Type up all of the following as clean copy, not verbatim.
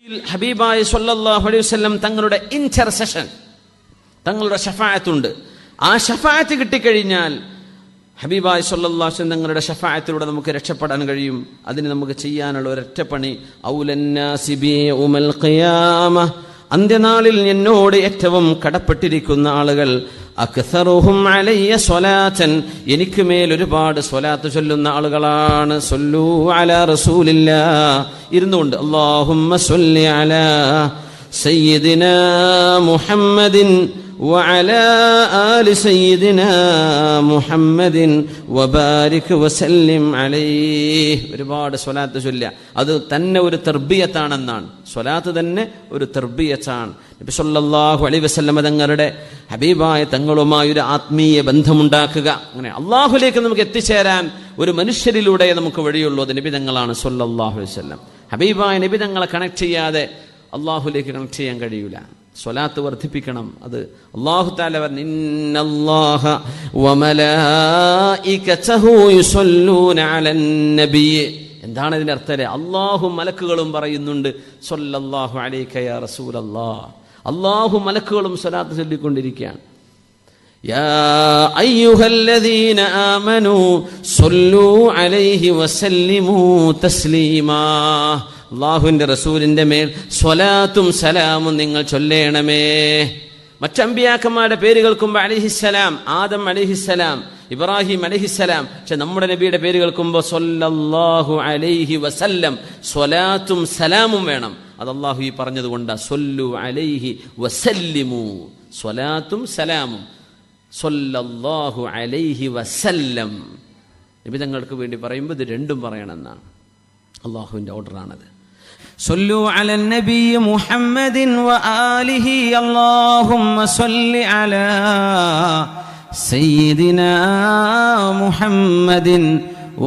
ഹബീബായ സ്വല്ലല്ലാഹു അലൈഹി വസല്ലം തങ്ങളുടെ ഇന്റർസെഷൻ, തങ്ങളുടെ ഷഫാഅത്തുണ്ട്. ആ ഷഫാഅത്ത് കിട്ടിക്കഴിഞ്ഞാൽ ഹബീബായ സ്വല്ലല്ലാഹു അലൈഹി വസല്ലം തങ്ങളുടെ ഷഫാഅത്തിലൂടെ നമുക്ക് രക്ഷപ്പെടാൻ കഴിയും. അതിന് നമുക്ക് ചെയ്യാനുള്ള ഒരൊറ്റ പണി, ഔലന്നാസി ബി യൗമൽ ഖിയാമ, അന്ത്യനാളിൽ എന്നോട് ഏറ്റവും കടപ്പെട്ടിരിക്കുന്ന ആളുകൾ അക്സറുഹും അലയ്യ സ്വലാത്തൻ, എനിക്ക് മേൽ ഒരുപാട് സ്വലാത്ത് ചൊല്ലുന്ന ആളുകളാണ്. സല്ലു അലാ റസൂലില്ലാഹ്, ഇരുന്നുകൊണ്ട് അല്ലാഹുമ്മ സ്വല്ലി അലാ സയ്യിദിനാ മുഹമ്മദിൻ വഅലാ ആലി സയ്യിദിനാ മുഹമ്മദിൻ വബാരിക് വസല്ലിം അലൈഹി. ഒരുപാട് സ്വലാത്ത് ചൊല്ലുക, അത് തന്നെ ഒരു തർബിയത്താണെന്നാണ്. സ്വലാത്ത് തന്നെ ഒരു തർബിയത്താണ്. നബി സല്ലല്ലാഹു അലൈഹി വസല്ലം തങ്ങളുടെ ഹബീബായ തങ്ങളുമായി ഒരു ആത്മീയ ബന്ധമുണ്ടാക്കുക. അങ്ങനെ അള്ളാഹുലേക്ക് നമുക്ക് എത്തിച്ചേരാൻ ഒരു മനുഷ്യരിലൂടെ നമുക്ക് വഴിയുള്ളൂ. അത് നബി തങ്ങളാണ് സല്ലല്ലാഹു അലൈഹി വസല്ലം. ഹബീബായ നബി തങ്ങളെ കണക്ട് ചെയ്യാതെ അള്ളാഹുലേക്ക് കണക്ട് ചെയ്യാൻ കഴിയൂല. സ്വലാത്ത് വർദ്ധിപ്പിക്കണം. അത് അല്ലാഹു തആല പറഞ്ഞു, ഇന്നല്ലാഹ വമലായികതഹു യുസല്ലൂന അലൻ നബി. എന്താണ് ഇതിന്റെ അർത്ഥം? അല്ലാഹു മലക്കുകളും പറയുന്നുണ്ട് സ്വല്ലല്ലാഹു അലൈക യാ റസൂലല്ലാഹ്. അല്ലാഹു മലക്കുകളും സ്വലാത്ത് ചൊല്ലിക്കൊണ്ടിരിക്കുകയാണ്. യാ അയ്യുഹല്ലദീന ആമനൂ സ്വല്ലൂ അലൈഹി വസല്ലിമൂ തസ്ലീമാ. അല്ലാഹുവിന്റെ റസൂലിന്റെ മേൽ സ്വലാത്തും സലാമും നിങ്ങൾ ചൊല്ലേണമേ. മറ്റമ്പിയാക്കന്മാരുടെ പേര് കേൾക്കുമ്പോൾ അലൈഹിസ്സലാം, ആദം അലൈഹിസ്സലാം, ഇബ്രാഹിം അലൈഹിസ്സലാം. പക്ഷെ നമ്മുടെ നബിയുടെ പേര് കേൾക്കുമ്പോൾ സ്വല്ലല്ലാഹു അലൈഹി വസല്ലം, സ്വലാത്തും സലാമും വേണം. അത് അല്ലാഹു ഈ പറഞ്ഞതുകൊണ്ടാ സ്വല്ലു അലൈഹി വസല്ലിമു, സ്വലാത്തും സലാമും. സ്വല്ലല്ലാഹു അലൈഹി വസല്ലം നബി തങ്ങൾക്ക് വേണ്ടി പറയുമ്പോൾ ഇത് രണ്ടും പറയണമെന്നാണ് അല്ലാഹുവിന്റെ ഓർഡറാണത്. صلوا على النبي محمد وآله اللهم صل على سيدنا محمد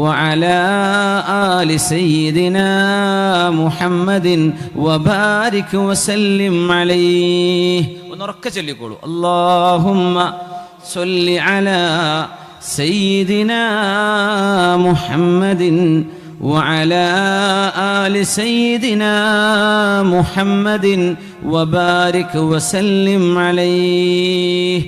وعلى آل سيدنا محمد وبارك وسلم عليه. ونركز اللي يقولوا اللهم صل على سيدنا محمد وعلى آل سيدنا محمد وبارك وسلم عليه.